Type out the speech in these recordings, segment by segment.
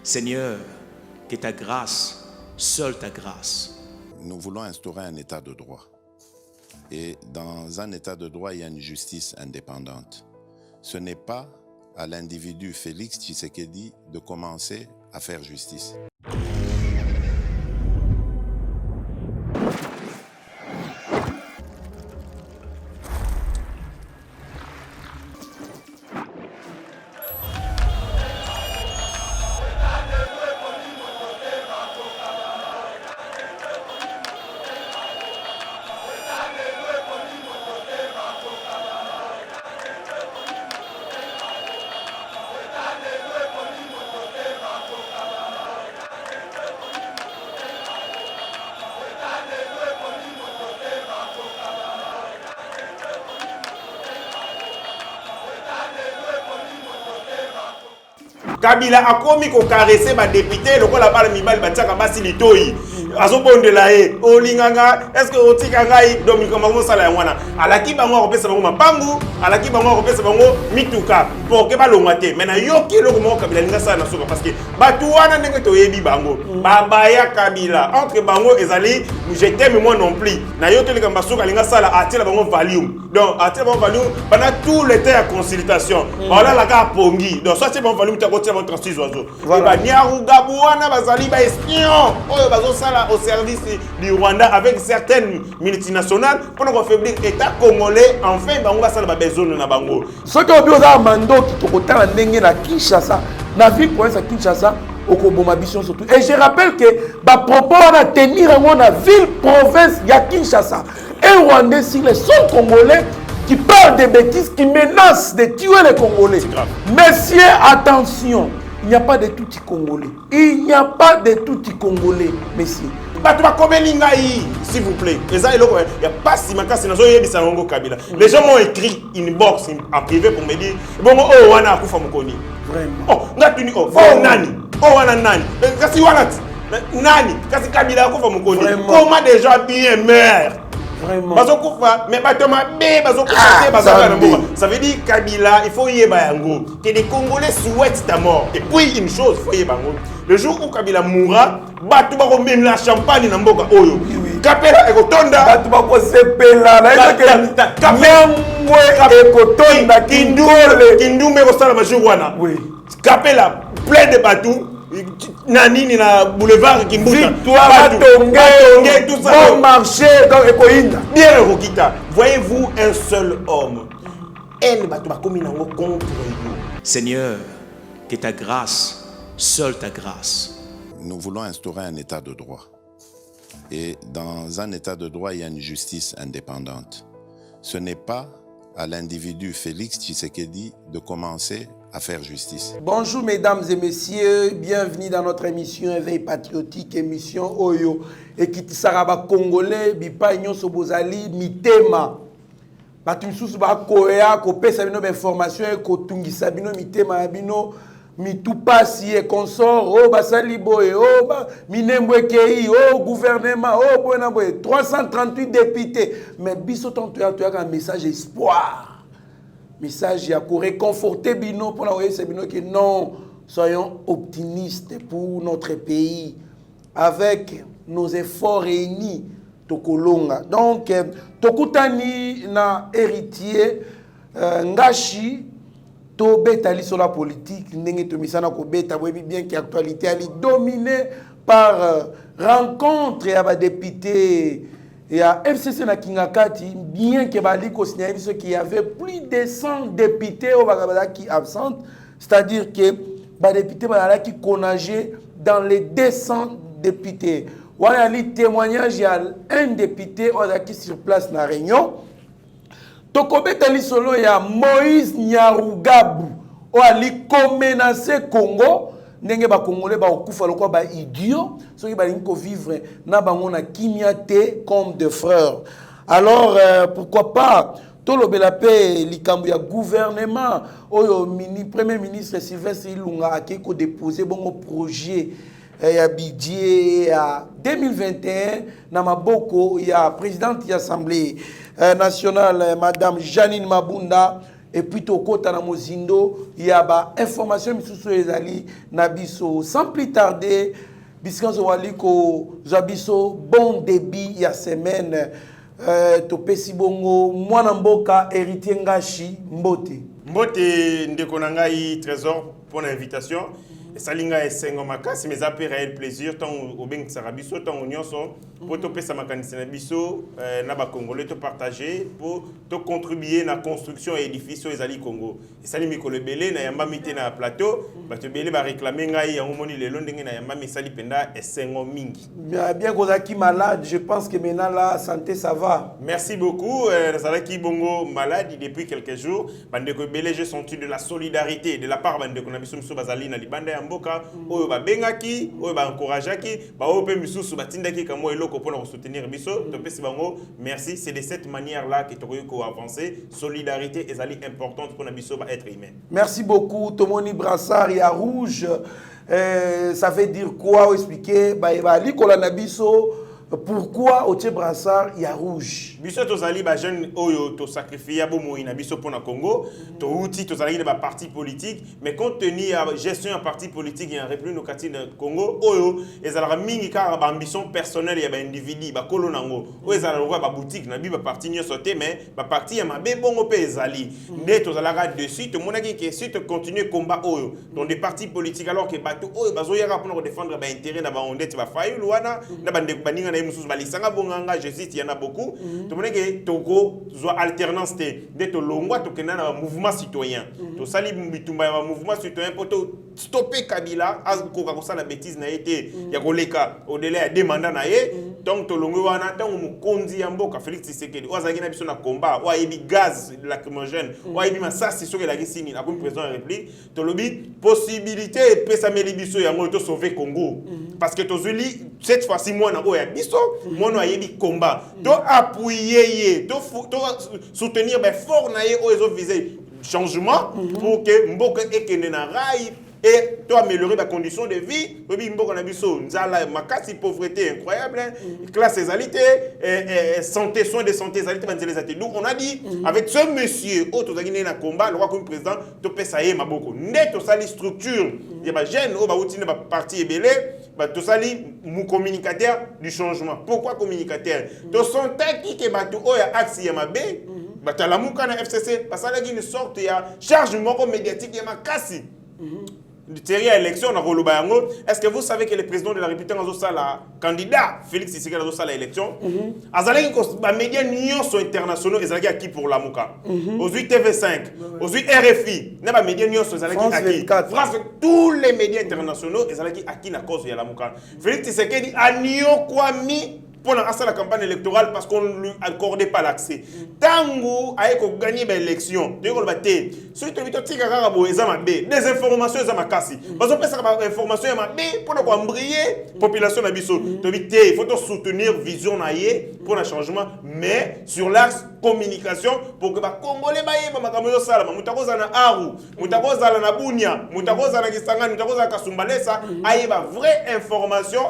Seigneur, que ta grâce, seule ta grâce. Nous voulons instaurer un état de droit. Et dans un état de droit, il y a une justice indépendante. Ce n'est pas à l'individu Félix Tshisekedi de commencer à faire justice. Kabila a commis qu'on caressait ma député, le la balle mibal batia kabasi litoi. Azo bonde la e, o linganga, est-ce que o tikanga i domi comme ça la wana. Alaki bango repesa bango mapangu, alaki bango repesa bango mituka. Pour que ba longate. Maintenant yoki le mo Kabila linga ça na soka parce que batu wana ndenge to yebi bango. Baba ya Kabila entre bango ezali, je t'aime moi non plus. Na yoki le kamba soka linga ça la atela bango volume. Donc atela bango volume pendant tout le temps à consultation. Voilà la ka pongi. Donc soit c'est bon volume ta côté votre 36 oiseaux. Voilà. Niarugabouana bazali ba espion. Oyo bazo sala au service du Rwanda avec certaines multinationales pour nous affaiblir l'État congolais. Enfin, bango va sala ba besoin na bango. Ce que obi oza mando qui to kotala ndenge na Kinshasa, na ville province Kinshasa, okoboma biso surtout. Et je rappelle que ba propos na tenir en na ville province ya Kinshasa. Un Rwandais sur les seuls Congolais qui parle des bêtises, qui menace de tuer les Congolais. Messieurs, attention, il n'y a pas de tout Congolais. Il n'y a pas de tout Congolais, messieurs. S'il vous plaît. Il n'y a pas si ma casse Kabila. Les gens m'ont écrit une box en privé pour me dire bon, oh, wana akufa mukoni. Vraiment. Oh, ngatuni oh, nani. Oh, wana nani. Kasi wana nani. Kasi Kabila akufa mukoni. Comment des gens bien meurent? Vraiment. Mais ça veut dire Kabila, il faut y aller. Que les Congolais souhaitent ta mort. Et puis une chose, il faut y aller. Le jour où Kabila mourra, batu ba même la champagne na mboka oyo. Kapela ekotonda, batu ba ko sepela na ekotonda kindumbe ko sala majou wana. Oui. Kapela plein de bateaux. Nani na boulevard Kimbuta. Victoire Tongue, tout ça. Bon marché donc ekoinda. Bien Rokita. Voyez-vous un seul homme. Elle batu ba komi nango contre vous. Seigneur, que ta grâce, seule ta grâce. Nous voulons instaurer un état de droit. Et dans un état de droit, il y a une justice indépendante. Ce n'est pas à l'individu Félix Tshisekedi de commencer à faire justice. Bonjour mesdames et messieurs, bienvenue dans notre émission Éveil patriotique, émission Oyo. Et qui saraba congolais, bipa nyonso bozali mitema. Batu misusu ba koya ko pesa bino information e ko tungisa bino mitema bino mitupasi et consort oh basali boye oh ba minembo ekei oh gouvernement oh boena boye 338 députés mais biso tanto ya un message espoir. Message à réconforter bino pour la bino que non, soyons optimistes pour notre pays avec nos efforts réunis tokolonga. Donc tokutani na héritier ngashi to betali sur la politique ndenge to misana ko beta bien que actualité ali dominée par rencontre ya ba député. Et à FCC na Kingakati, bien que Baliko signale qu'il y avait plus de 100 députés au Bagabada qui absentent, c'est-à-dire que les députés qui connaissaient dans les 200 députés. On a eu témoignage, il y a un député qui est sur place dans la réunion. Tokobe Tali Solo, il y a Moïse Nyarugabou, qui a menacé Congo. Ndenge ba congolais ba okufa lokwa ba idiot ceux qui ba linko vivre na bango na kimia te comme de frères. Alors pourquoi pas tout le belapé likambu ya gouvernement oyo premier ministre Sylvestre Ilunga akiko déposer bon projet ya budget à 2021 na maboko ya présidente de l'Assemblée nationale madame Janine Mabunda et puis tokota na mozindo ya ba information misusu ezali na biso sans plus tarder biskanzo waliko zabiso bon début ya semaine topesi bongo mwana mboka héritier Ngashi Mbote ndeko na ngai Trésor pour l'invitation. Salinga esengo makasi mais après réel plaisir tant au ben sarabiso tant nyonso pour to pesa makanisi na biso na ba congolais to partager pour to contribuer na construction et édifice ezali Congo esali mikolo belé na yamba mité na plateau ba te belé ba réclamer ngai yango moni lelo ndenge na yamba misali penda esengo mingi bien kozaki malade je pense que maintenant la santé ça va. Merci beaucoup Zalaki bongo malade depuis quelques jours bandeko belé j'ai senti de la solidarité de la part bandeko na biso bazali na libanda mboka oyo ba bengaki oyo ba encourageaki ba oyo pe misusu batindaki kamo eloko pour soutenir biso to pesi bango merci c'est de cette manière là que tokoki ko avancer solidarité ezali importante pour na biso ba être humain. Merci beaucoup Tomoni Brassard ya rouge ça veut dire quoi expliquer ba likola na biso pourquoi au brassard il y a rouge biso tozali ba jeune oyo to sacrifier bomo ina biso pour na Congo to outi tozali ba parti politique mais compte tenu à gestion en parti politique et en République démocratique du Congo oyo ezala mingi car ba ambition personnelle ya ba individu ba kolonango oyo ezala ba boutique na bi ba parti nyoso te mais ba parti ya mabe bongo pe ezali nde tozala dessus to monaki que si tu continuer combat oyo dans des partis politiques alors que bato oyo bazoyaka pour défendre ba intérêt na ba ondete ba fayulu wana na bande baninga na mususu balisanga bonganga je cite il y en a beaucoup to moneke Togo zo alternance te de to longwa to kena na mouvement citoyen to sali bitumba ya mouvement citoyen pour to stopper Kabila akoka kosala bêtise na été ya koleka au délai ya demanda na ye donc to longwa wana tango mukonzi ya mboka Félix Tshisekedi ozaki na biso na combat wa yebi gaz lacrymogène wa yebi masasi soki la kisini na comme président de la République to lobi possibilité pesa meli biso yango to sauver Congo parce que to zuli cette fois-ci moi na oya biso mono ayebi combat to appuyer to soutenir ben fort na ye oyo viser changement pour que mboka ekende na rail et to améliorer la condition de vie obi mboka na biso nzala makasi pauvreté incroyable classe égalité santé soins de santé égalité banzela zate donc on a dit avec ce monsieur auto zagine na combat le roi comme président to pesa ye maboko neto sali structure ya ba jeune o ba utine ba parti ebelé bah tout ça mon communicateur du changement. Pourquoi communicateur? To sentais qui bateau oya axe ya mabe bah tu la muka na FCC parce que une sorte ya charge médiatique ya makasi. Thierry à élection na roloba yango. Est-ce que vous savez que le président de la République a la candidat Félix Tshisekedi a la élection? Azalaki ko ba médias nyonso internationaux ezalaki acquis pour la muka. Aujourd'hui TV5, aujourd'hui RFI, na ba médias nyonso ezalaki acquis. France tous les médias internationaux ezalaki acquis na cause ya la muka. Félix Tshisekedi a nyo kwami pour la campagne électorale parce qu'on ne lui accordait pas l'accès. Tango a gagné l'élection. Des informations à ma casse. Parce que des informations à ma pour briller population d'Abisso. Il faut soutenir vision pour le changement, mais sur l'axe communication pour que les Congolais aient vraie information.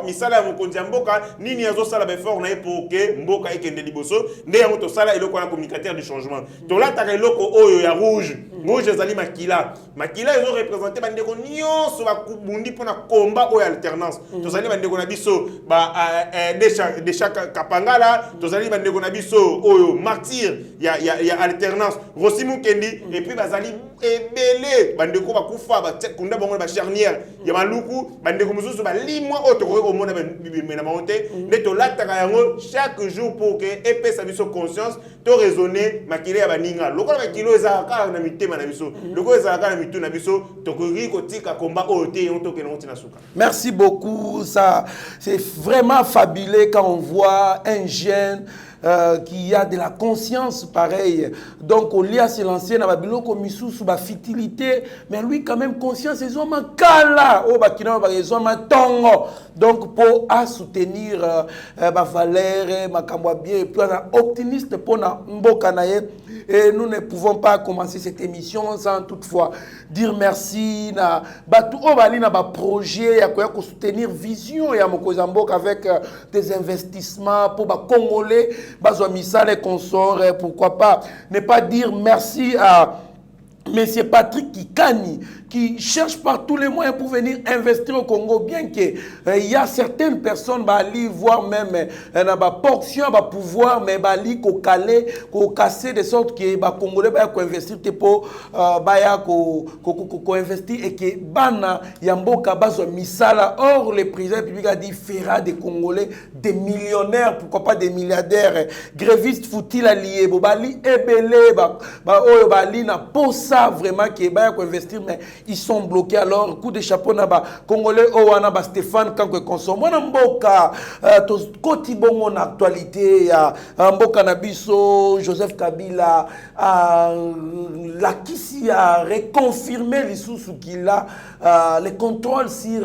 Pour que mboka ekende liboso nde yango to sala eloko na communicateur du changement to la ta eloko oyo ya rouge ezali makila ezo représenter bandeko nyonso ba kubundi pona combat oyo alternance to zali bandeko na biso ba de chaque kapangala to zali bandeko na biso oyo martyr ya alternance Rosimu Kendi et puis bazali ebele bandeko ba kufa ba kunda bango ba charnière ya maluku bandeko mususu ba limwa oto ko mona na monte ne to la ta chaque jour pour que épée sa biso conscience to raisonner makile ya baninga lokola makilo ezaka na mitema na biso lokola ezaka na mitu na biso to ko tika combat oté on to ke na suka. Merci beaucoup, ça c'est vraiment fabuleux quand on voit un jeune qui a de la conscience pareille. Donc, au lieu de se lancer dans la misusu ba fitilité, mais lui quand même conscience, ils ont un kala, ils ont un tongo. Donc, pour soutenir ma valeur, ma kamwa bien, et puis optimiste pour na mboka naye. Et nous ne pouvons pas commencer cette émission sans toutefois dire merci na batu obali na ba projet ya ko soutenir vision ya Mokozamboka avec des investissements pour ba Congolais, bazo misale consorts, pourquoi pas ne pas dire merci à Monsieur Patrick Kikani, qui cherche par tous les moyens pour venir investir au Congo, bien qu'il y a certaines personnes qui vont voir même une portion de pouvoir, mais qui vont casser de sorte que les Congolais vont investir pour investir et que Bana Yamboka Bazo Misala. Or, le président public a dit fera des Congolais des millionnaires, pourquoi pas des milliardaires. Grévistes faut-il allier Bali Ebele, Bali n'a pas ça vraiment qui est investir, mais ils sont bloqués. Alors, coup de chapeau naba Congolais Owana ba Stéphane Kanko consomme. Moi Mboka côté bon en actualité ya Mboka Nabiso Joseph Kabila la Kisi a reconfirmé les sous qu'il a les contrôles sur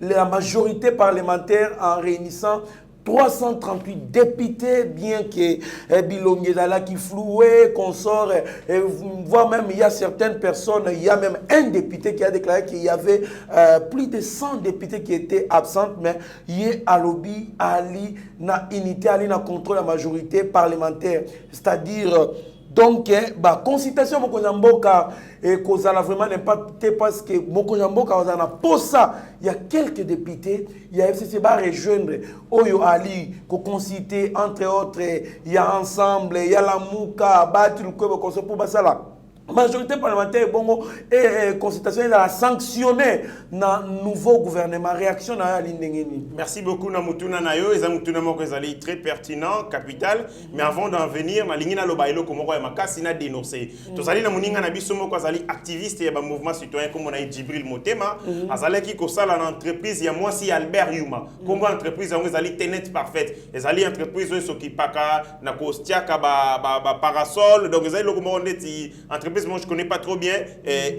la majorité parlementaire en réunissant 338 députés, bien que Bilongue qui flouait, consort, voire même il y a certaines personnes, il y a même un député qui a déclaré qu'il y avait plus de 100 députés qui étaient absents, mais il y a lobby, Ali, na unité, Ali, na contrôle la majorité parlementaire, c'est-à-dire donc, consultation Mokozamboka et Kozala vraiment n'impacté parce que Mokozamboka on a pour ça. Il y a quelques députés, il y a FCC va rejoindre Oyo Ali, qu'on consulter entre autres, il y a Ensemble, il y a la Mouka, Bati le Kwebo Konso pour Basala. Majorité parlementaire bongo et consultation il a sanctionné na nouveau gouvernement réaction na l'indengeni. Merci beaucoup Namutuna Nayo et Zamutuna moko ezali très pertinent capital mais avant d'en venir na lingina lobailo ko moko ya makasi na dénoncer tozali na muninga na biso moko azali activiste ya ba mouvement citoyen comme on a Djibril Motema azali ki ko sala na entreprise ya mwasi Albert Yuma comme entreprise yango ezali Tenet Parfaite ezali entreprise oyo sokipaka na ko stiaka ba parasol donc ezali loko moko ndeti entreprise moi je connais pas trop bien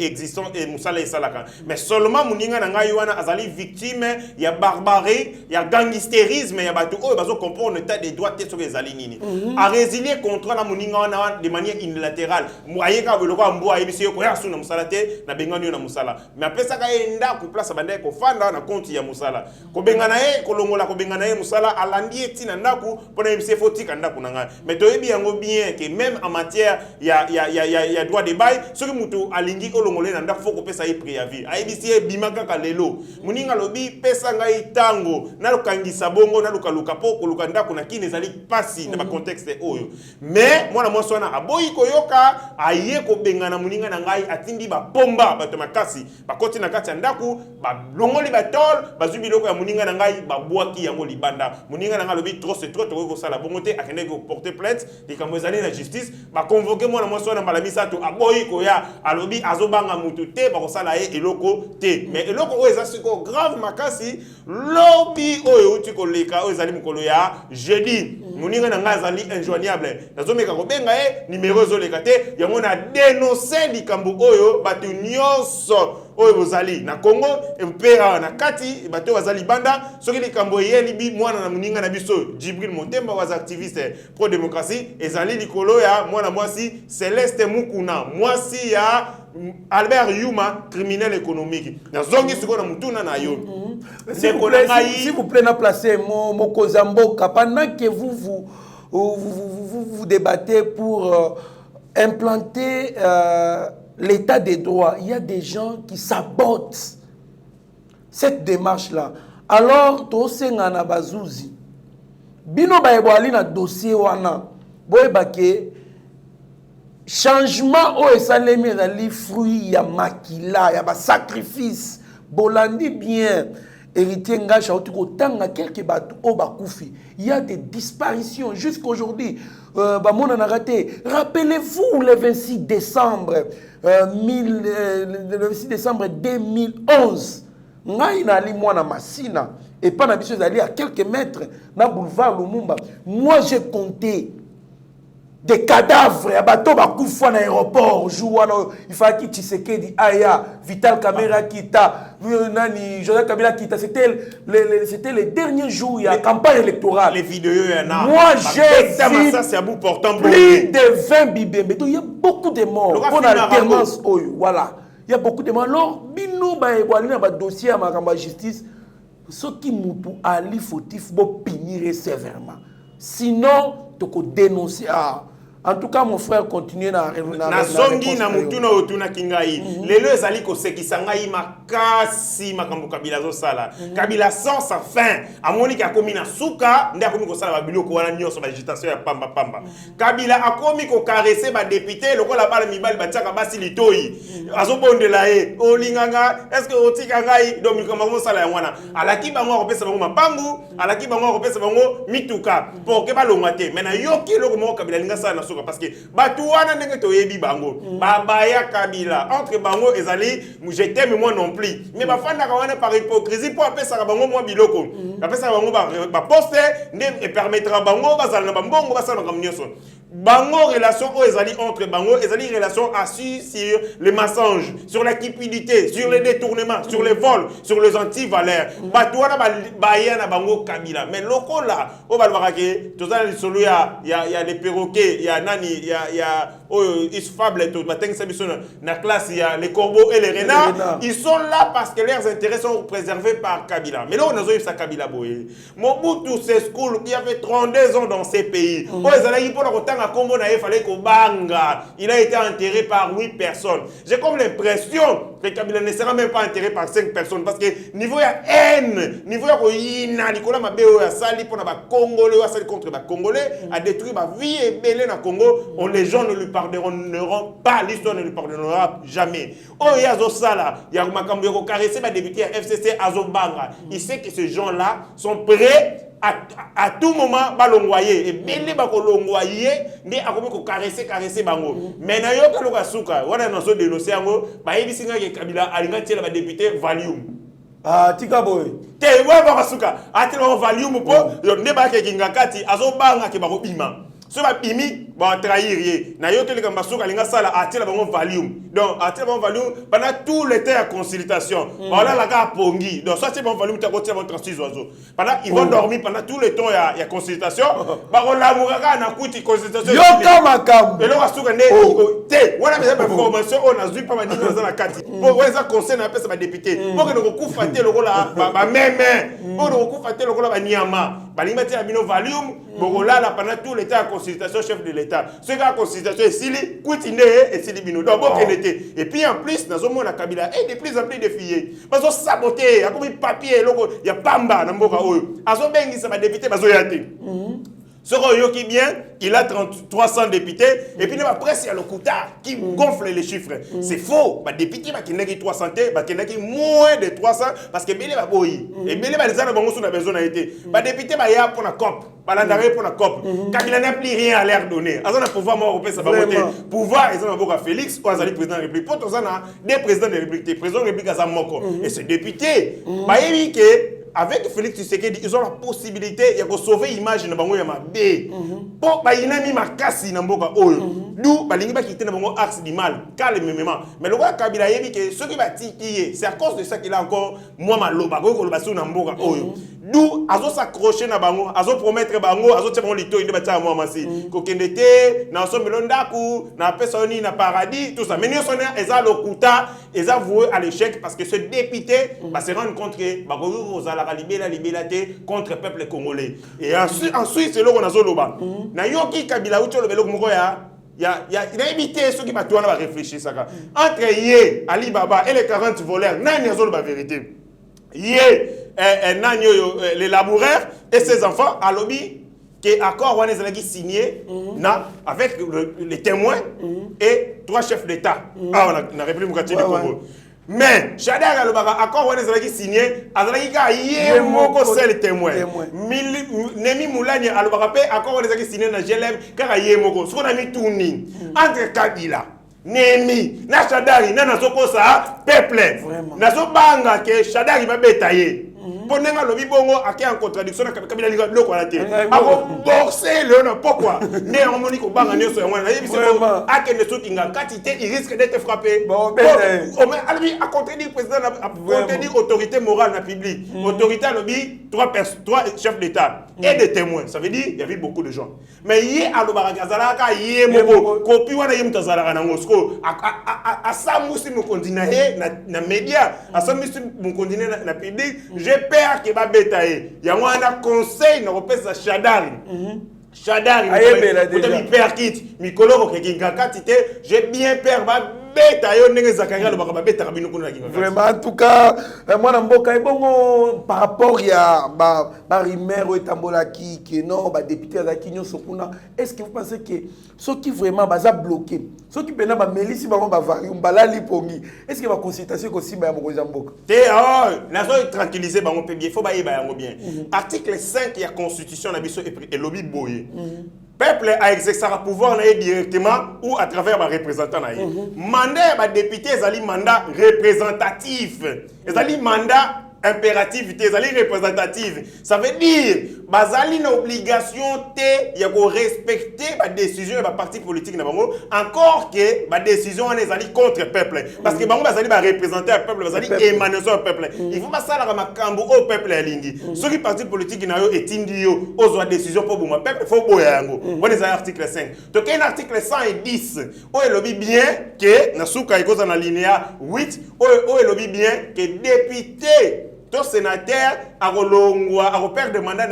existant et Moussala et Salaka mais seulement muninga na ngai wana azali victime ya barbarie ya gangsterisme ya bato oyo bazo comprendre l'état des droits te soki ezali nini a résilier contre la muninga wana de manière unilatérale ayeka boloko mbo ayebisi yo ko ya suna Moussala te na bengani yo na Moussala mais apesa ka enda ko place banda ko fanda na compte ya Moussala ko bengana e ko longola ko bengana e Moussala alandi etina ndaku pona MC fotika ndaku na ngai mais toyebi yango bien que même en matière ya droit de bail ce que mutu alingi olongolé na ndako foko pesa y préavis ayebisi bimaka ka lelo muninga lobi pesa ngai tango na lokangisa bongo na lukaluka poko lukandako na kine ezali pasi na ba contexte oyo mais mwana mwasi wana aboyi koyoka aye ko bengana muninga na ngai atindi ba pomba bato makasi bakoti na kati ya ndako ba longoli batol bazubi loko ya muninga na ngai babwaki yango libanda muninga na ngai lobi trop c'est trop ko sala bongo te akende ko porter plainte likambo ezali na justice ba convoquer mwana mwasi wana malamisa to aboyi koya alobi azobanga mutu te bakosala ye eloko te mais eloko oyo eza siko grave makasi lobi oyo uti koleka oyo ezali mokolo ya jeudi moninga na ngai azali injoignable nazomeka kobenga ye numéro ezoleka te yango na dénoncer likambo oyo bato nyonso oyo bozali na Congo empera na kati bato bazali banda soki likambo yelibi mwana na moninga na biso Djibril Motemba was activiste pro démocratie ezali likolo ya mwana mwasi Celeste Mukuna mwasi ya Albert Yuma criminel économique na zongi siko na mutuna na yo s'il vous plaît na placer Mokozamboka pendant que vous débattez pour implanter l'état des droits, il y a des gens qui sabotent cette démarche-là. Alors, to sengana bazouzi. Bino baebwali na dossier wana. Boyebake changement o esalemi ezali fruit ya makila, ya ba sacrifice. Bolandi bien. Héritier Ngacha otanga quelques bateaux au Bakoufi. Il y a des disparitions jusqu'aujourd'hui. Rappelez-vous le 26 décembre 2011. Ngai na ali mwana masina et pas na biso d'aller à quelques mètres na boulevard Lumumba. Moi j'ai compté des cadavres à bateau bakoufa na aéroport jouana il fallait que Tshisekedi aya Vital Kamera kita nani Joseph Kabila kita c'était les derniers jours il y a campagne électorale les vidéos il y en a moi j'ai vu ça c'est à bout portant plus de 20 bibembe il y a beaucoup de morts pour l'alternance voilà il y a beaucoup de morts alors bino ba ebwali na ba dossier à makamba justice ce qui mutu ali fautif bo punir sévèrement sinon to ko dénoncer En tout cas, mon frère, continue na zongi na mutuna otuna kingai. Lelo ezali ko sekisa ngai makasi makambo Kabila zo sala. Kabila sans sa fin. Amoni ki akomi na suka, nde akomi ko sala ba biloko wana nyonso ba agitation ya pamba pamba. Kabila akomi ko caresser ba député lokola bala mibali batiaka basi litoi. Azobondela ye. Olinganga, est-ce que otika ngai donc mikambo sala ya wana. Alaki bango kopesa bango mapangu, alaki bango kopesa bango mituka. Pour que ba longate. Mena yoki loko mo Kabila linga sala parce que Batouana n'est que yebi bango babaya Kabila entre bango ezali je t'aime moi non plus mais bafanda kawana par hypocrisie pour appeler ça bango moi biloko appeler ça bango ba poster ne permettra bango bazala na bambongo basala na kamnyoso bango relation ezali entre bango ezali relation assise sur les mensonges sur la cupidité sur les détournements sur les vols sur les anti-valeurs Batouana baya na bango Kabila mais loko là o balwaka ke tozala solo ya les perroquets il y a nani il y a isfable tout matin ça biso na classe il y a les corbeaux et les renards ils sont là parce que leurs intérêts sont préservés par Kabila mais là on a eu ça Kabila boye Mobutu c'est school qui avait 32 ans dans ces pays il fallait qu'on banga il a été enterré par 8 personnes j'ai comme l'impression que Kabila ne sera même pas enterré par 5 personnes parce que niveau il y a haine niveau il y a Nicolas Mabeo a sali pour na Congolais a sali contre ba Congolais a détruit ma vie et belé na Congo les gens ne lui pardonneront pas l'histoire ne lui pardonnera jamais oh yazo sala ya makambo yako caresser ba député à FCC azobanga il sait que ces gens là sont prêts à tout moment balongwaye et belé ba kolongwaye ndi akomi ko caresser bango mais na yo ka loka suka wana na so dénoncer ngo ba yebisinga ke Kabila alinga tiela ba député Valium tika boy te wa ba suka atelo Valium po yo ne ba ke kingakati azobanga ke ba ko bima so ba bimi ba trahir ye na yo tele kamba suka linga sala atela bango Valium donc atela bango Valium pendant tout le temps à consultation voilà la ga pongi donc ça c'est bon Valium ta ko tela bon 36 oiseaux pendant ils vont dormir pendant tout le temps ya consultation ba ko lamuraka na kuti consultation yo kama kam elo suka ne te wana mais information on a vu pas ba nini na kati pour weza conseil na pesa ba député pour que no kufa te lokola ba meme pour no kufa te lokola ba nyama ba linga te bino Valium bokola la pendant tout le temps à consultation chef de l'État ce gars consultation sili kutine et sili bino donc et puis en plus dans un monde à Kabila et de plus en plus de filles parce que saboter comme papier logo il y a pamba na mboka oyo azo bengi ça va député bazo yate ce qui bien, il a 300 députés et puis il y a la presse, il y a le Kouta qui gonfle les chiffres. C'est faux. Les députés qui n'ont 300, qui moins de 300 parce que Bélé va boy. Et Bélé va les avoir besoin d'être. Les députés va y avoir pour la COP, pas l'andare pour la COP. Kabila n'a plus rien à leur donner. Ils ont un pouvoir européen, ça va voter. Pouvoir, ils ont un Félix, ou ils ont président de la République. Pour tous, des présidents de la République, président de la République à Moko. Et ces députés, avec Félix Tshisekedi, ils ont la possibilité de sauver l'image de Bango Yamabé. Pour que makasi na mboka oyo. D'où balingi ba quitter na bango axe du mal, calmement. Mais le roi Kabila yebi que ce qui va tiki, c'est à cause de ça qu'il a encore moi maloba ko loba sur na mboka oyo. D'où azo s'accrocher na bango, azo promettre bango, azo tsheba lito inde batia moi masi. Ko kendete na so melondaku, na pesoni na paradis, tout ça. Mais nous sonna eza lokuta, eza voué à l'échec parce que ce député va se rendre compte que ba ko zala libéla contre le peuple congolais. Et ensuite c'est là qu'on a zoloba. Na yoki Kabila ucho le belo moko il a évité ceux qui va réfléchir ça. Entre Yé, Ali Baba et les 40 voleurs, nani a la vérité. Yé, les laboureurs et ses enfants à lobby qui accord on est signé avec les témoins et 3 chefs d'État. Ah on a République du Congo. Mais Chadar Alobaka accord on est signé azalika yé moko seul témoin. Nemi Moulani Alobaka accord on est signé na Genève car yé moko. Ce qu'on a mis tout ni entre Kabila Nemi na Chadari na soko ça peuple. Na so banga que Chadari va bétailler. Ponenga lobi bongo aké en contradiction na Kabila linga bloko la terre. Ako boxer le na pourquoi? Né en monique au banga nyoso ya wana. Yebi c'est aké ne soki nga katité il risque d'être frappé. Bon mais albi a contredire président a contredire autorité morale na public. Autorité lobi 3 chefs d'état et des témoins. Ça veut dire il y avait beaucoup de gens. Mais yé alobara kazala ka yé moko kopi wana yé mutazala na ngosko a samusi mo kondina na média a samusi mo kondina na public. J'ai peur que va bétailler. Il y a un conseil na repesa Chadari. Chadar, mi père kit, mi koloro kekingaka tite, j'ai bien peur ba beta yo ndenge Zakaria le ba beta kabino kuna kingaka. Vraiment en tout cas moi na mboka bongo par rapport ya ba rumeur etambola ki que non ba député za kinyo sokuna, est-ce que vous pensez que ceux qui vraiment baza bloqué, ceux qui pena ba melisi bango ba vari mbala lipongi, est-ce que ba consultation ko simba ya mokoza mboka? Te na so tranquilliser bango pe bien, faut ba yeba yango bien. Article 5 ya constitution na biso et lobby boye. Peuple a exercé le pouvoir directement ou à travers les représentants. Mandat des députés, c'est un mandat représentatif. C'est un mandat impératif, c'est un représentatif. Ça veut dire que une obligation de respecter la décision de parti politique. Encore que la décision est contre le peuple. Parce que les représenter le peuple, les émaner le peuple. Il faut pas ça au peuple. Ceux qui parti politique ont une décision pour le peuple, il faut que c'est l'article 5. Donc, un article 110, où il lobby bien que, dans la linéa 8, où il lobby bien que député, tout sénateur, a repère de mandat,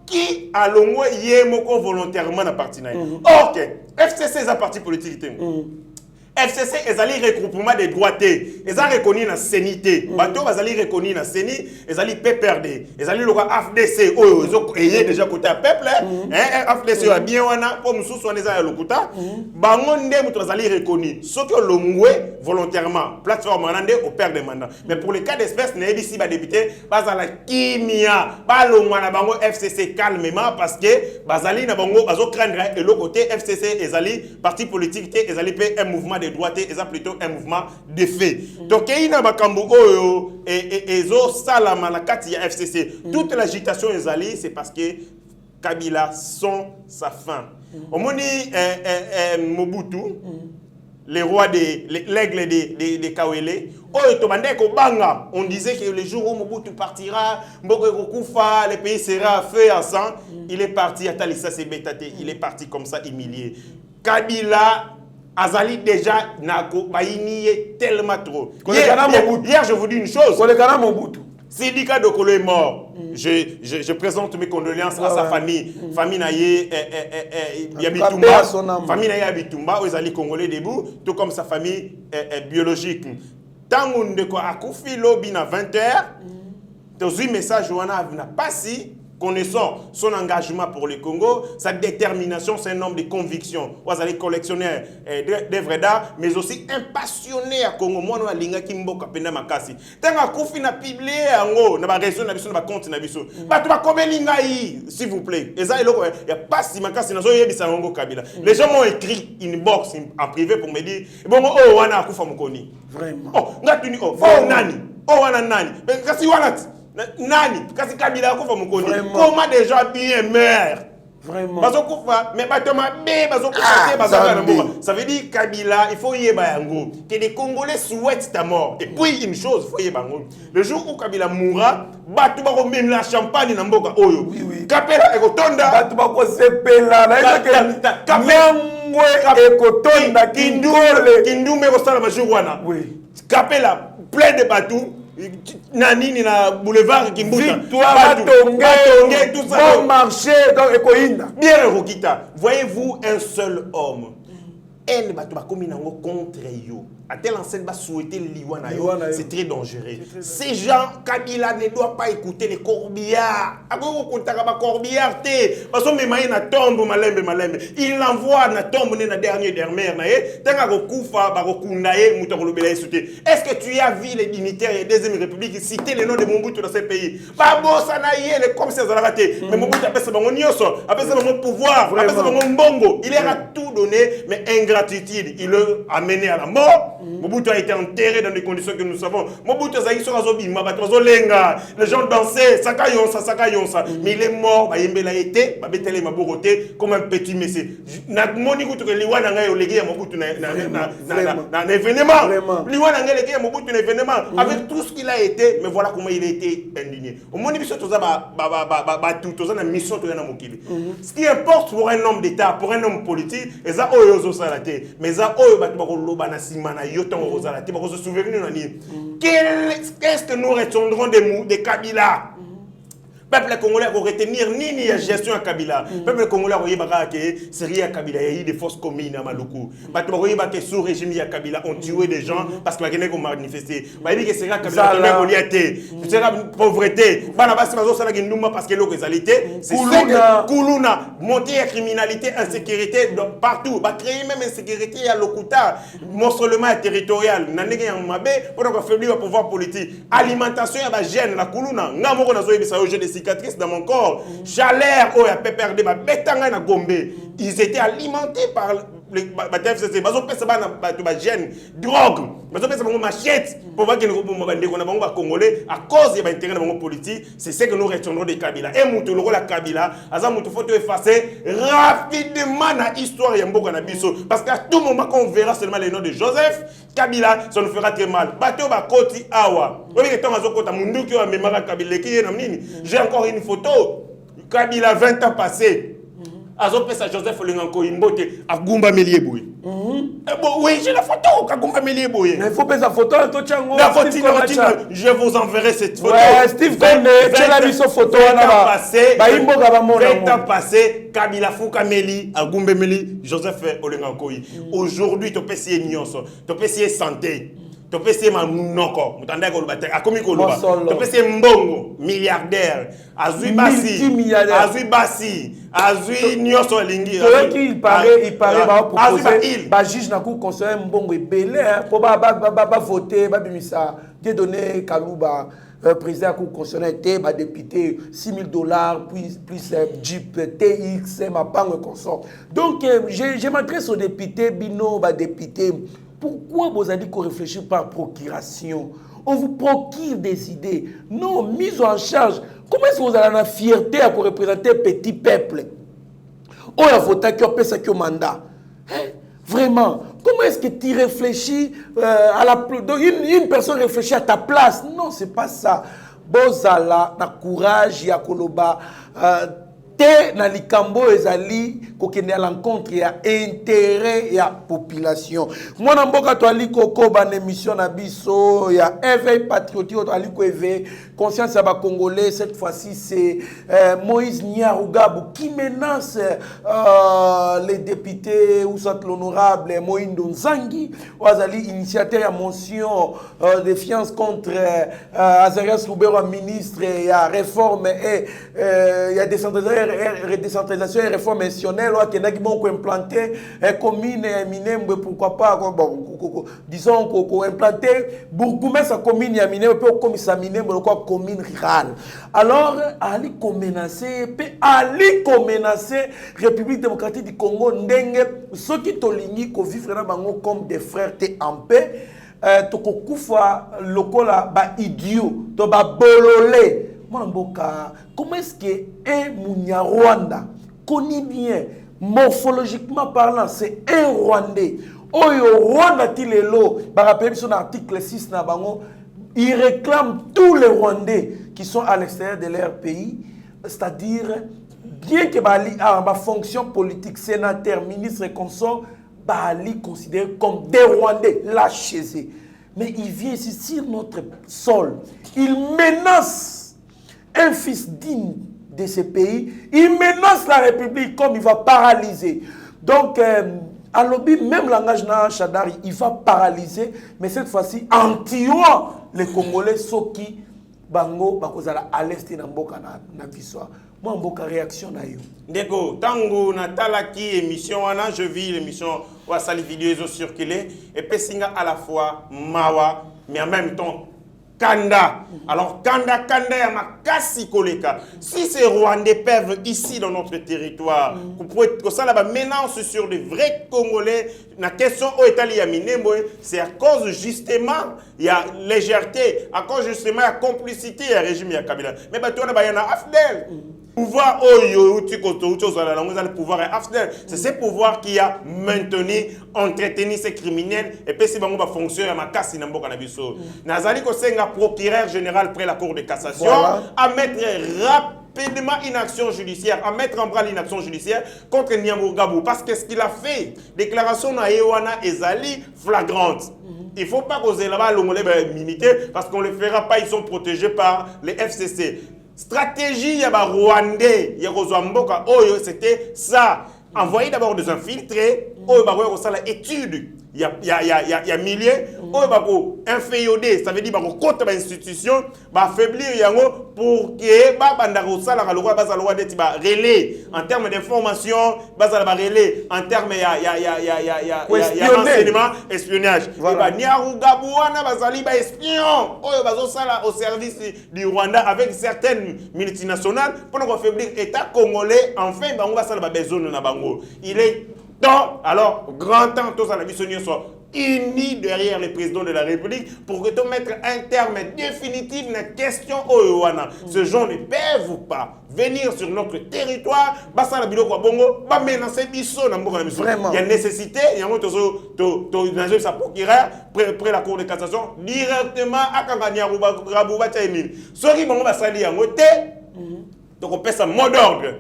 qui a l'ongwa yemoko volontairement na parti naï. Or que FCC est un parti politique. FCC est un regroupement des droités. Ils ont reconnu la sénité. Bateau va aller reconnu la séni. Ils ont PPRD. Ils ont le AFDC. Ils ont déjà côté peuple. AFDC a bien wana pour nous soigner ça le côté. Bangonde mutu va aller reconnu. Ceux qui ont l'ongwe volontairement plateforme manande au père de mandat. Mais pour les cas d'espèce, n'est ici ba député, pas à la kimia, pas l'ongwa na bango FCC calmement parce que bazali na bango bazo craindre et le côté FCC ezali parti politique et ezali un mouvement de droite et ça plutôt un mouvement de fait. Donc il y a bakambu oyo et zo salama la kati ya FCC. Toute l'agitation ezali c'est parce que Kabila sont sa fin. Au moni Mobutu les rois l'aigle de Kawele. On disait que le jour où Mobutu partira, le pays sera à feu à sang. Il est parti à Talissa Sebétate. Il est parti comme ça humilié. Kabila Azali déjà nako baïnié tellement trop. Hier, je vous dis une chose. Syndicat de Kolo est mort. Je présente mes condoléances à sa famille. Famille Naye Yabitumba. Famille Naye Yabitumba, aux alliés congolais debout, tout comme sa famille biologique. Tant qu'on de quoi Akoufi lobby na 20h, dans un message où on n'a pas si. Connaissant son engagement pour le Congo, sa détermination, c'est un homme de conviction. Vous allez collectionner d'œuvres d'art, mais aussi un passionné à Congo. Moi, je suis un Kimboka Penda Makasi. Tant que Koufi n'a publié en haut, n'a pas raison, n'a pas compte, n'a pas raison. Tu vas combien lingaï, s'il vous plaît. Et ça, il n'y a pas si Makasi n'a pas Bissango Kabila. Les gens m'ont écrit une box en privé pour me dire bon, oh, on a Koufa Mokoni. Vraiment. Oh, on a tenu, oh, nani. Oh, on a nani. Mais qu'est-ce que Nani, kasi Kabila kufa mukoni. Comment des gens bien meurent? Vraiment. Mais ça veut dire Kabila, il faut y bayango. Que les Congolais souhaitent ta mort. Et puis une chose, il faut y bayango. Le jour où Kabila mourra, batu bako même la champagne na mboka oyo. Oui. Kapela ekotonda. Batu bako sepela. Nyangwe ekotonda Kindume ko sala majurwana. Oui. Kapela plein de bateaux. Nani na boulevard Kimbuta. Victoire, Batongue, tout ça. Bon marché, donc Ekoinda. Bien Rokita. Voyez-vous un seul homme. Elle va commis contre yo. À telle enseigne va souhaiter Liwana. C'est très dangereux. Ces gens, Kabila ne doit pas écouter les corbillards. Corbillards, parce que même na tombe malembe. Il l'envoie na tombe na dernière. Est-ce que tu as vu les dignitaires et deuxième république citer le nom de Mobutu dans ce pays? Babo Sanaye, les commissaires ont raté. Mais Mobutu a fait son pouvoir, a fait son mbongo. Il a tout donné, mais ingratitude. Il l'a amené à la mort. Mobutu a été enterré dans des conditions que nous savons. Mobutu a été les gens dansaient, Sakayonsa. Mais il est mort, il a été, comme un petit messie. Avec tout ce qu'il a été, mais voilà comment il a été indigné. Ce qui importe pour un homme d'État, pour un homme politique, mais ça, qu'est-ce que nous retiendrons de Kabila? Peuple congolais va retenir ni la gestion à Kabila. Peuple congolais va que c'est à Kabila, il y a eu des fausses communes à Maluku. Que sous régime à Kabila ont tué des gens parce que les gens ont manifesté. Il dit que c'est à Kabila qui a été c'est la pauvreté. Parce que l'eau c'est Koulouna, monter la criminalité, insécurité partout. Créer même insécurité à l'Okuta, monstrueusement territorial. Nanégé en Mabé, pour affaiblir le pouvoir politique. Alimentation, il y a gêne, la Koulouna. Namoko na zoyebi sa j'ai des cicatrices dans mon corps. Chaleur, oh, il y a PPRD, ma bétanga na Gombe. Ils étaient alimentés par les FCC. Ils ont fait gêne, drogue. Ils ont fait machette pour voir que nous sommes Congolais à cause de l'intérêt de la politique. C'est ce que nous retiendrons de Kabila. Et Moutou, le la Kabila, il faut effacer rapidement l'histoire de Mboka Nabiso. Parce qu'à tout moment qu'on verra seulement les noms de Joseph Kabila, ça nous fera très mal. Bateau Bakoti Awa. J'ai encore une photo. Kabila 20 ans passés. Azopé sa Joseph Olinganko Imbote à Gumba Melieboui. Oui, j'ai la photo à Gumba Melieboui. Il faut passer la photo à Tochango. La photo, je vous enverrai cette photo. Ouais, Steve Konde, tu l'as mis sur photo. 20 ans passés, Kabila Foukameli, à Gumba Meli, Joseph Olinganko. Aujourd'hui, tu peux essayer Nyonso, tu peux essayer santé. Tu peux essayer Manunoko, tu peux essayer Mbongo, milliardaire, Azui Bassi, Azui Bassi, Azui Nyonso Lingi. Il paraît, va proposer, juge n'a pas conseillé Mbongo et Belé, pour voter, te donner Kalouba. Président à Cour constitutionnelle, député, $6,000, plus Jeep, TX, ma banque consort. Donc, je m'adresse aux députés, Bino, député. Pourquoi vous avez dit qu'on réfléchit par procuration? On vous procure des idées. Non, mise en charge. Comment est-ce que vous avez la fierté à représenter un petit peuple? On a voté qui a fait ça qui mandat. Vraiment. Comment est-ce que tu réfléchis à la... Une personne réfléchit à ta place. Non, ce n'est pas ça. Bozala, na courage, ya koloba, na likambo ezali kokende à l'encontre ya intérêt ya population. Moi na mboka to ali koko ban émission na biso ya éveil patriotique to ali ko éveil conscience ya ba congolais. Cette fois-ci c'est Moïse Niarugabou qui menace les députés ou soit l'honorable Moïndo Nzangi Ouazali initiateur ya motion de défiance contre Azarias Loubero ministre ya réforme et ya décentralisation et réforme institutionnelle qui n'a pas implanté commune Minembwe, pourquoi pas disons qu'on implanté bourgmestre sa commune ya Minembwe puis comme ça Minembwe quoi commune rurale. Alors ali ko menacer République démocratique du Congo ndenge ceux qui tolingi ko vivre na bango comme des frères te en paix toko kufa lokola ba idiot to ba bololé. Comment est-ce que un Munyarwanda connaît bien, morphologiquement parlant, c'est un Rwandais. Oyo Rwanda Tilelo, par rappel son article 6 il réclame tous les Rwandais qui sont à l'extérieur de leur pays, c'est-à-dire bien que Bali a ma fonction politique, sénateur, ministre et consort, Bali considéré comme des Rwandais, lâchez-les. Mais il vient ici sur notre sol, il menace un fils digne de ce pays, il menace la République comme il va paralyser. Donc, à lobby, même langage na Chadari, il va paralyser, mais cette fois-ci, en tuant les Congolais, ceux qui bango bakozala à l'est na mboka na viswa. Moi mboka réaction na yo. Ndeko, tango na talaki émission wana, je vis l'émission wa sali vidéo ils ont circulé et pesinga à la fois mawa mais en même temps Kanda. Alors, Kanda ya makasi koleka. Si ces Rwandais peuvent ici dans notre territoire, que ça là-bas menace sur des vrais Congolais, la question où est allé Minembwe, c'est à cause justement il y a légèreté, à cause justement il y a complicité il y a régime il y a Kabila. Mais bah toi là-bas il y en a Afdel. Pouvoir pouvoir c'est ce pouvoir qui a maintenu, entretenu ces criminels et puis si on va fonctionner à ma casse na mboka na biso. Nazali ko senga procureur général près la cour de cassation à mettre rapidement une action judiciaire, à mettre en branle une action judiciaire contre Niamugabou parce que ce qu'il a fait, déclaration na Ewana ezali flagrante. Il ne faut pas causer là-bas l'ongolais militaire parce qu'on ne les fera pas, ils sont protégés par les FCC. stratégie ya ba Rwandais ya kozwa mboka oyo c'était ça. Envoyer d'abord des infiltrés, oyo ba ko sala étude ya milliers, oyo ba ko inféoder, ça veut dire ba ko contre ba institution, ba affaiblir yango pour que ba banda ko sala ka lokwa ba sala loi d'être ba relais en termes d'information, ba sala ba relais en termes ya renseignement, espionnage. Et ba Nyarugabo wana ba sali ba espion, oyo ba zo sala au service du Rwanda avec certaines multinationales pour nous affaiblir l'État congolais. Enfin ba on va sala ba besoin na bango. Il est temps, alors grand temps tous à la mission soit unis derrière le président de la République pour que tu mettes un terme définitif à la question Oyoana. Ce gens ne peuvent pas venir sur notre territoire, menacer biso. Il y a nécessité, il y a un sa procureur près la cour de cassation directement à Kangania Rabouba Tchaïmine. Ce qui va salir en côté, donc on peut ça mot d'ordre.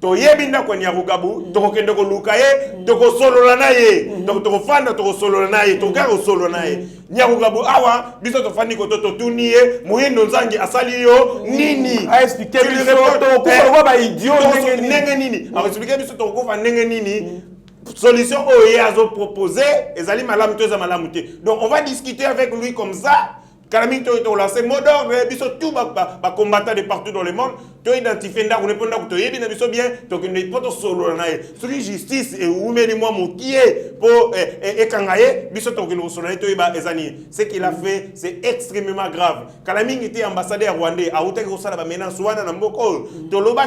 To yebinda kwa Nyarugabu, to kende ko lukaye, to ko solo na ye, to fanda to solo na ye, to garo solo na ye. Nyarugabu awa, biso to fani ko to tuniye, muhindo nzangi asali yo nini. A expliquer biso to ko ba idiot nenge nini. A expliquer biso to ko fa nenge nini. Solution oye azo proposer, ezali malamu to za malamu te. Donc on va discuter avec lui comme ça. Calamito est lancé mot d'ordre, biso tout ba combattant de partout dans le monde, to identifier nda ko nepona ko to yebi na biso bien, to que ne poto solo na ye. Celui justice et oumeli moi mokie pour kangaye, biso to que no solo to ba ezani. Ce qu'il a fait, c'est extrêmement grave. Kalami était ambassadeur rwandais, a uta ko sala ba menace wana na mboko, to loba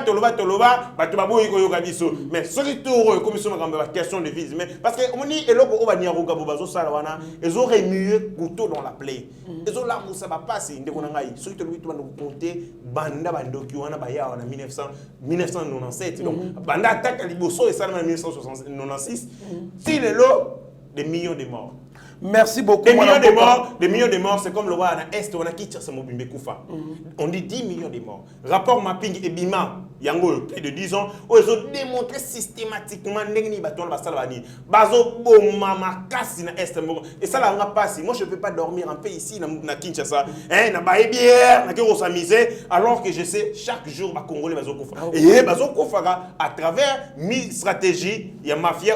ba to baboyi ko yoka biso. Mais ce qui tour comme ça ma question de vise, mais parce que on dit eloko o ba Nyarugabo bazo sala wana, ils ont remué couteau dans la plaie. Ils ont là ça va passer ndeko ngai soki to luitu bando compter banda bandoki wana baya wana 1997 donc banda attaque liboso et ça en 1996 si le lot des millions de morts. Merci beaucoup. Des millions de morts, c'est comme le roi à l'Est, on a quitté ce mot Koufa. On dit 10 millions de morts. Rapport mapping et Bima, Yango, plus de 10 ans, où ils ont démontré systématiquement Negni Baton Basalvani, Bazo Bomama Kassi na Est. Et ça, là, on a passé. Moi, je ne peux pas dormir en paix ici, na Kinshasa. Hein, na Baye bière, na Kiro Samise, alors que je sais, chaque jour, ma Congolais Bazo Koufa. Et Bazo Koufa, à travers une stratégie, il y a mafia,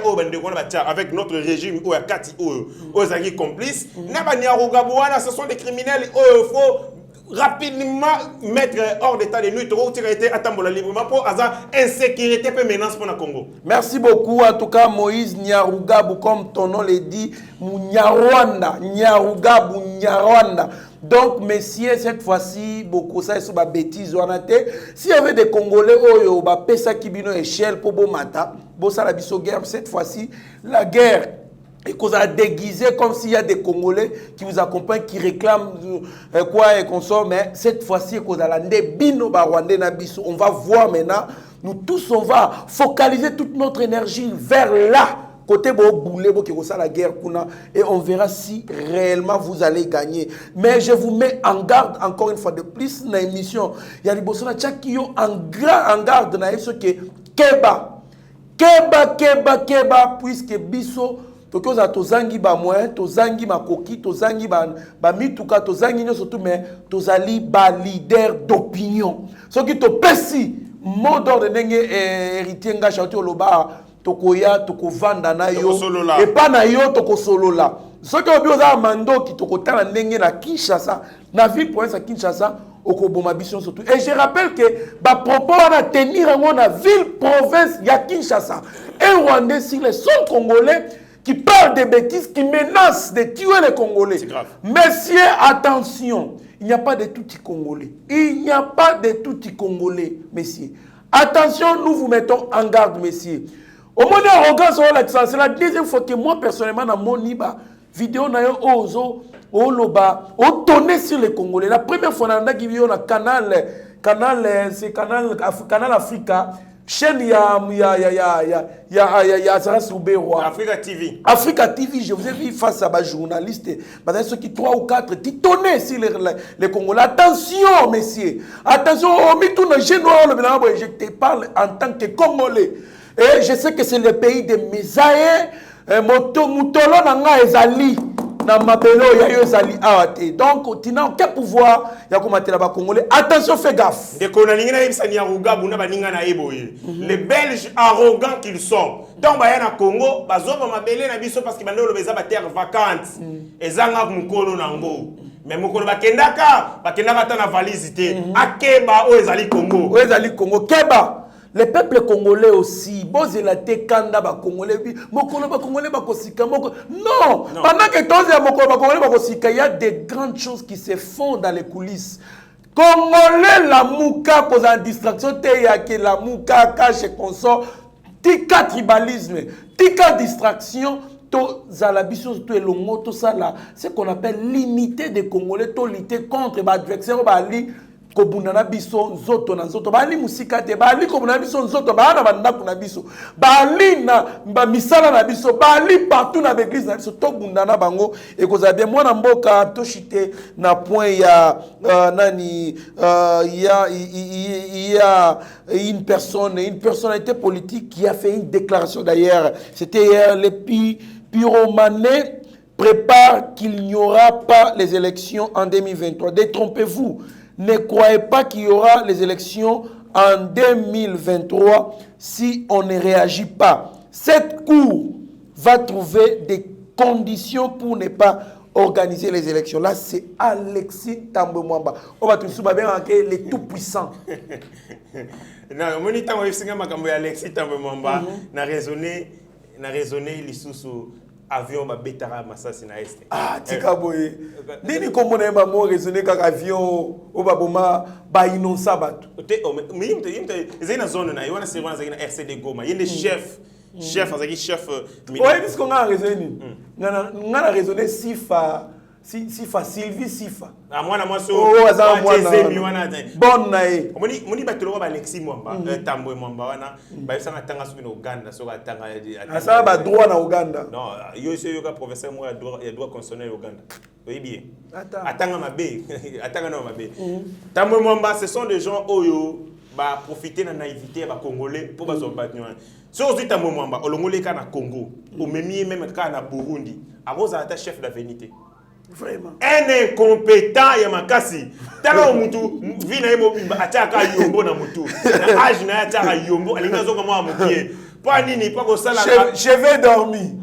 avec notre régime, où il y a Kati, complices, ce sont des criminels, il faut rapidement mettre hors d'état de nuit, librement pour insécurité et menace pour le Congo. Merci beaucoup, en tout cas Moïse Nyarugabo, comme ton nom le dit, Nyarugabo, Nyarwanda. Donc, messieurs, cette fois-ci, beaucoup ça est ma bêtise. S'il y avait des Congolais, oh, bah, pesa kibino échelle pour Bomata, bossa la biso guerre, cette fois-ci, la guerre. Et qu'on a déguisé comme s'il y a des Congolais qui vous accompagnent, qui réclament quoi et qu'on sort. Mais cette fois-ci, qu'on a on va voir maintenant, nous tous, on va focaliser toute notre énergie vers là. Côté boulé, qui la guerre, et on verra si réellement vous allez gagner. Mais je vous mets en garde encore une fois de plus dans l'émission. Il y a des personnes qui ont en garde dans ce que Keba, puisque Bisso. Tokoza tozangi ba moyen, tozangi makoki, tozangi ba mituka, tozangi surtout mais tozali ba leader d'opinion. Ce qui te pesi mot d'ordre nenge héritier nga chanter loba tokoya tokovanda na yo et pas na yo tokosolola. Ce qui obi oza mando ki tokotana nenge na Kinshasa, na ville province à Kinshasa okoboma biso surtout. Et je rappelle que ba propos va tenir en la ville province ya Kinshasa. Un Rwandais sur les seuls Congolais qui parle de bêtises, qui menace de tuer les Congolais. C'est grave. Messieurs, attention, il n'y a pas de tout Congolais. Il n'y a pas de tout Congolais, messieurs. Attention, nous vous mettons en garde, messieurs. Au moment où arrogance, c'est la deuxième fois que moi, personnellement, dans mon vidéo, on tourné sur les Congolais. La première fois, on a vu un canal Africa. Chaîne Africa TV. Africa TV, je vous ai vu face à ma journaliste, ceux qui 3 ou 4 titonnés sur les Congolais. Attention, messieurs. Attention, je te parle en tant que Congolais. Et je sais que c'est le pays de Mésaïe. Moutolo Nanga Ezali. na mabelo ya yo zali awate. Donc tina quel pouvoir ya ko matela ba congolais. Attention, fais gaffe. De konani na ibisani ya rugabu na baninga na eboye. Les Belges arrogants qu'ils sont. Donc ba ya na Congo bazoba mabele na biso parce que bandolo beza ba terre vacante. Ezanga mukolo nango. Mais mukolo bakendaka ta na valise te. Akeba o ezali Congo. O ezali Congo keba. Les peuples congolais aussi, bozela te kanda ba congolais bi, mokolo ba congolais ba kosika moko. Non, pendant que tous les mokolo ba congolais ba kosika, il y a des grandes choses qui se font dans les coulisses. Congolais la mouka pose en distraction te ya que la mouka cache consort, tika tribalisme, tika distraction. Zalabiso to elongo to ça là, ce qu'on appelle l'unité des Congolais, to lutter contre ba adversaire bali. Kobunana biso nzoto na nzoto bali musika te bali kobunana biso nzoto bana bandako na biso bali na ba misala na biso bali partout na l'église na biso to bundana bango et koza bien mwana mboka to chité na point ya nani il y a une personnalité politique qui a fait une déclaration d'ailleurs, c'était hier, les pyromanais préparent qu'il n'y aura pas les élections en 2023. Détrompez-vous. Ne croyez pas qu'il y aura les élections en 2023 si on ne réagit pas. Cette cour va trouver des conditions pour ne pas organiser les élections. Là, c'est Alexis Thambwe Mwamba. On va tout bien les tout-puissants. Non, mon temps, Alexis Thambwe Mwamba n'a raisonné les sous avion ba betara masasi na este. Ah, tika boye. Nini kombo na ba mo raisonner kaka avion o ba boma ba inonsa batu. Te o mimte zena zone na yona servant na RCD Goma. Yende chef azaki chef militaire. Ouais, puisqu'on a raisonné. On a raisonné Sifa Sylvie Sifa. Ah mwana mwaso. Oh aza mwana. Bon na e. Moni batolo ba Alexis Mwamba, Thambwe Mwamba wana ba sanga tanga suki na Uganda soka tanga. Asa ba droit na Uganda. Non, yo se yo ka professeur moi ya droit constitutionnel Uganda. Oui bien. Atanga mabe, atanga na mabe. Thambwe Mwamba, ce sont des gens oyo ba profiter na naïveté ba congolais pour ba zobatnywa. So ozita Thambwe Mwamba, olongole ka na Congo, o memi même ka na Burundi, akoza ata chef d'avenue. Vraiment. Un incompétent ya makasi. Tala mutu vina yemo bimba ataka yombo na mutu. Na age na ataka yombo alinga zonga mwa mukie. Pas nini pas ko sala. Cheveux dormi.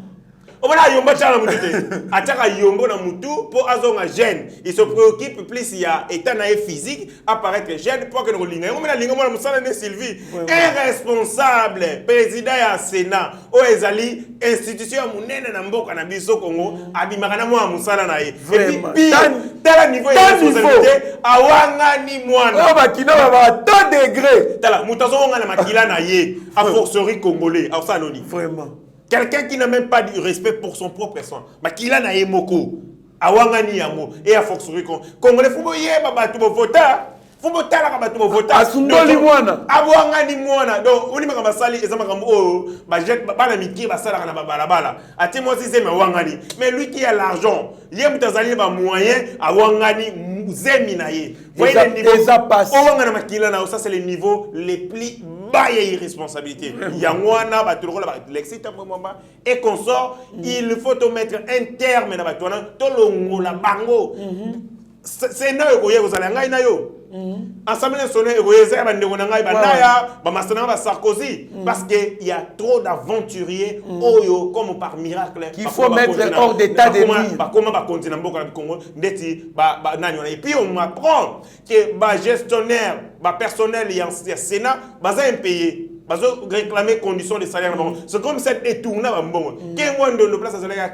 Obala yombo tala mutu te. Ataka yombo na mutu pour azonga jeune. Il se préoccupe plus il y a état na physique apparaître jeune pour que no linga. Ngomi na linga mwa musala ne Sylvie. Irresponsable président ya Sénat o ezali institution munene na mboka na biso Congo abimaka na mwa musala na ye. Et puis tala niveau ya responsabilité awanga ni mwana. O bakina ba 2 degrés. Tala mutazo nga na makila na ye a forcerie congolais. A ça noni. Vraiment. Quelqu'un qui n'a même pas du respect pour son propre sang. Makila na ye moko. Awanga ni yango et a forcerie congolais fubo yeba batu bo vota. Fubo tala ka batu bo vota. Asundoli mwana. Abwanga ni mwana. Donc oni makamba sali ezama kambo o ba jet ba na miki ba sala na balabala. Ati moi si c'est awanga ni. Mais lui qui a l'argent, ye mutazali ba moyen awanga ni zemi na ye. Voyez le niveau. Awanga na makila na ça c'est le niveau les plus bas et irresponsabilité. Yangwana ba tolola ba Alexis Thambwe Mwamba et consort, il faut te mettre un terme na ba tona tolongola bango. C'est na yo koye kozala ngai na yo. Assemblée nationale egoyeza ba ndeko na ngai ba naya ba masana ba Sarkozy parce que il y a trop d'aventuriers oyo comme par miracle qu'il faut mettre hors d'état de nuire. Ba comment ba continent mboka na Congo ndeti ba nani on et puis on m'apprend que ba gestionnaire ba personnel ya Sénat baza impayé. Bazo réclamer conditions de salaire. C'est comme cette détourna bon. Quel mois de place à salaire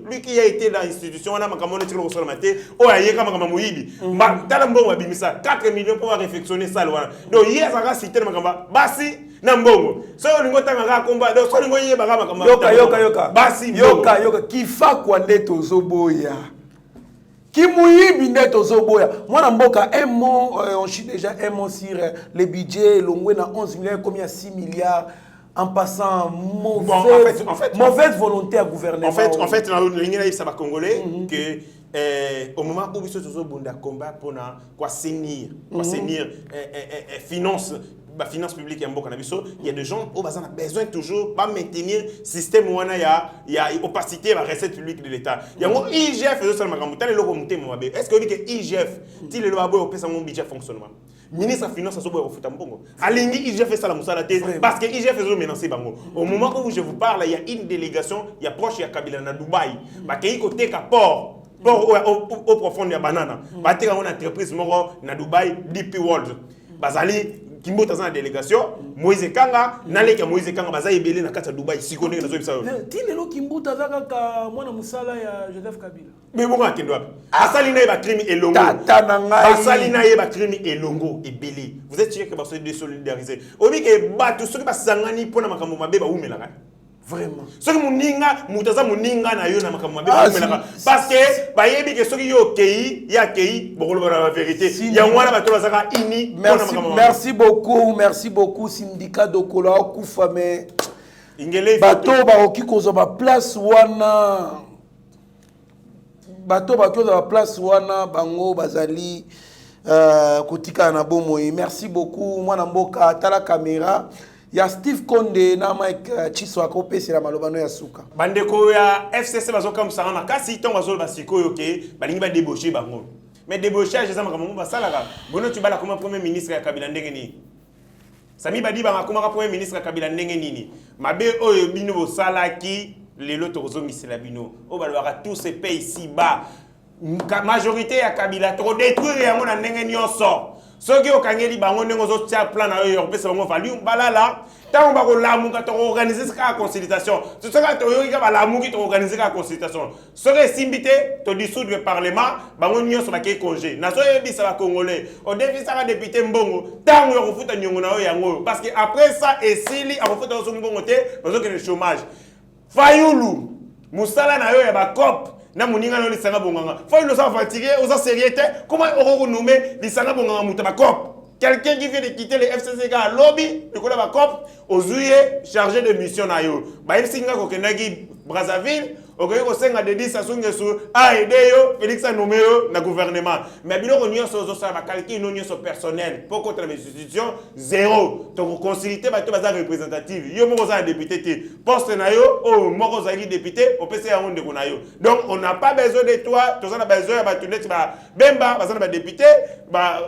lui qui a été dans l'institution on a makamone tiro ko sala maté o aye kama kama muyibi. Ba tala mbongo abimisa 4 millions pour réfectionner ça loi. Donc hier ça va citer makamba basi na mbongo. So lingo tanga ka komba donc so lingo yeba kama kama. Yoka. Basi yoka kifa kwa ndeto zoboya. Kimuyibi neto zoboya. Mwana mboka un mot on chie déjà un mot sur le budget longwe na 11 milliards combien 6 milliards en passant mauvaise volonté à gouvernement. En fait dans l'ingénierie ça va congolais que au moment où biso zo bunda combat pour na quoi finance la finance publique et mboka na biso, il y a des gens qui ont besoin toujours pas maintenir le système où il y a opacité la recette publique de l'État. Il y a un IGF est-ce que que IGF ti le loi au pesa mon budget fonctionnement. Ministre des Finances a sobo refuta mbongo. Alingi IGF fait ça la musala té parce que IGF fait menacer bango. Au moment où je vous parle, il y a une délégation, il y a proche ya Kabila na Dubaï. Ba kei côté ka port au profond ya banana. Ba té une entreprise moko na Dubaï DP World. Bazali Kimbo tazana délégation Moïse Kanga naleki Moïse Kanga baza ebele na kati ya Dubaï sikone na zo bisa. Ti lelo Kimbo tazaka ka mwana musala ya Joseph Kabila. Mais bongo akendo wapi? Asali na ba crime elongo. Tata na ngai. Asali na ba crime elongo ebele. Vous êtes sûr que ba se désolidariser. Obi ke batu soki ba sangani pona makambo mabe ba umelaka. Vraiment. Soki muninga mutaza muninga na yo na makambo mabe ba umelaka. Parce que ba yebi ke soki yo kei ya kei bokolo ba la vérité. Ya mwana bato bazaka ini pona makambo. Merci beaucoup syndicat Dokolo akufa mais Ingele bato ba okikozo ba place wana bato bakoza ba place wana bango bazali kotika na bomoi. Merci beaucoup mwana mboka tala caméra ya Steve Konde na Mike Chiso akopesi la malobano ya suka. Bandeko ya FCC bazoka musanga kasi ton bazolo basiko yoke balingi ba débaucher bango. Mais débauchage eza makambo basalaka. Bono tu bala comme premier ministre ya Kabila ndenge ni. Sami badi ba comme premier ministre ya Kabila ndenge nini. Mabe oyo bino bosalaki lelo tozongisela bino. O balwaka tous ces pays ici bas. Majorité ya Kabila to détruire yango na ndenge nyonso. Soki okangeli bango ndenge zo tia plan na yo pesa bango value balala tango ba ko lamuka to organiser ka consultation. Ce sera to yoki ka ba lamuki to organiser ka consultation. Soki simbité to dissoudre le parlement bango nyonso ba ke congé. Na so yebisa ba congolais au défi ça député mbongo tango yo kofuta nyongo na yo yango parce que après ça esili a kofuta so mbongo te bazo ke le chômage. Fayulu musala na yo ya ba cop na muninga no lisanga bonganga faut il nous a fatigué aux sérieuxité comment on renommer lisanga bonganga mutaba cop quelqu'un qui vient de quitter le FCC à lobby de kola ba cop ozuye chargé de mission na yo ba singa ko kenaki Brazzaville okoye ko senga de 10 asungesu aider yo Félix Anoumeo na gouvernement mais biloko nyonso zo sa ba calcul no nyonso personnel pour contre les institutions zéro donc consulter ba to baza représentative yo moko za député te poste na yo o moko za député au PC ya onde ko na yo donc on n'a pas besoin de toi to za na besoin ba tuneti ba bemba baza na ba député ba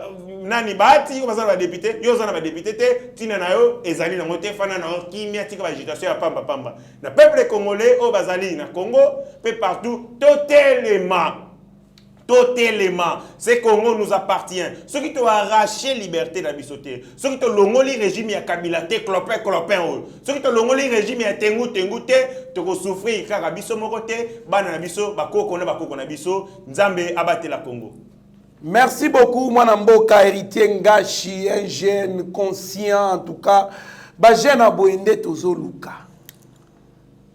nani bati baza na ba député yo za na ba député te tina na yo ezali na ngote fana na kimia tika ba agitation ya pamba pamba na peuple congolais o bazali na Congo peu partout totalement ce Congo nous appartient. Ceux qui t'ont arraché liberté de la bisoté, ceux qui t'ont longoli régime ya Kabila te clopin ceux qui t'ont longoli régime ya tengu te to souffrir kaka biso moko te bana na biso bakoko na biso nzambe abate la Congo. Merci beaucoup mwana mboka héritier Ngashi, un jeune conscient en tout cas ba jeune aboende tozoluka.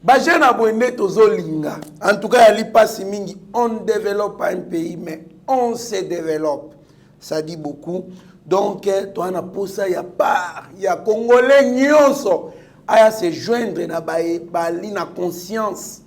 Bajena boende tozolinga. En tout cas, il passe mingi. On ne développe pas un pays, mais on se développe. Ça dit beaucoup. Donc, toi, on a posé, il y a part, il y a Congolais nyonso à se joindre na bali na conscience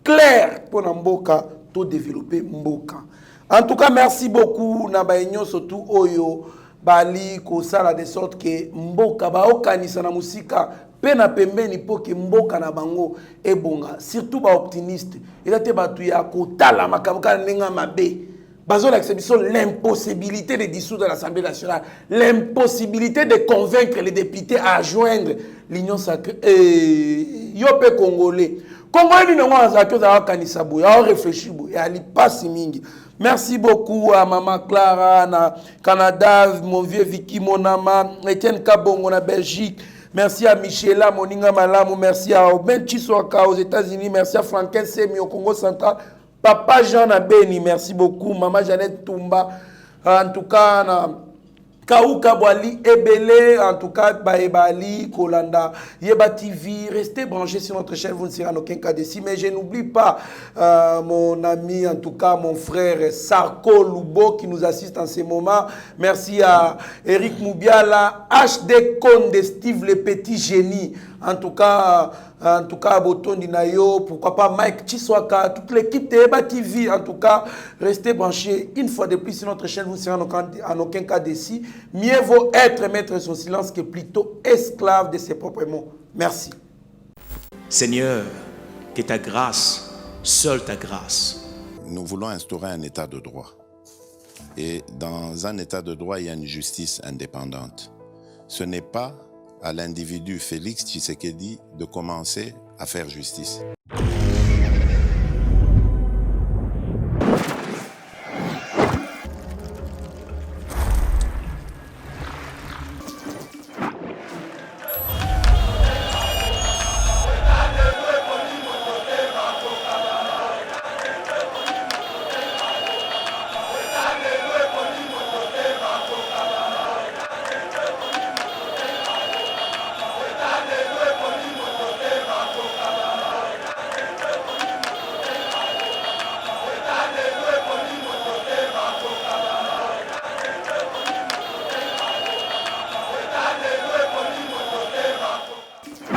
claire pour Mboka, tout développer Mboka. En tout cas, merci beaucoup na nyonso tout oyo bali ko sala de sorte que Mboka ba okanisa na musika pena pembeni po ke mboka na bango ebonga surtout ba optimiste ela te batu ya kotala makamka nenga mabe bazo l'acception l'impossibilité de dissoudre l'Assemblée nationale l'impossibilité de convaincre les députés à joindre l'union sacrée yope congolais ni ngo azaki za kanisa boya a réfléchir boya ali passe mingi. Merci beaucoup à Maman Clara na Canada, mon vieux Vicky Monama, Etienne Kabongo na Belgique. Merci à Michela Moninga Malamu, merci à Oben Chiswaka aux États-Unis, merci à Franken Semi au Congo central, Papa Jean Abeni, merci beaucoup, Maman Jeannette Toumba, en tout cas, Kauka Boali Ebele, en tout cas, Baebali, Kolanda, Yeba TV, restez branchés sur notre chaîne, vous ne serez en aucun cas d'ici, mais je n'oublie pas mon ami, en tout cas, mon frère Sarko Lubo qui nous assiste en ces moments. Merci à Eric Moubiala, HD Conde, Steve le petit génie. En tout cas, Botondi Nayo, pourquoi pas Mike Chiswaka, toute l'équipe de Eba TV. En tout cas, restez branchés. Une fois de plus sur notre chaîne, vous ne serez en aucun cas déçus. Mieux vaut être maître de son silence que plutôt esclave de ses propres mots. Merci. Seigneur, que ta grâce, seule ta grâce, Nous voulons instaurer un état de droit. Et dans un état de droit, il y a une justice indépendante. Ce n'est pas à l'individu Félix Tshisekedi de commencer à faire justice.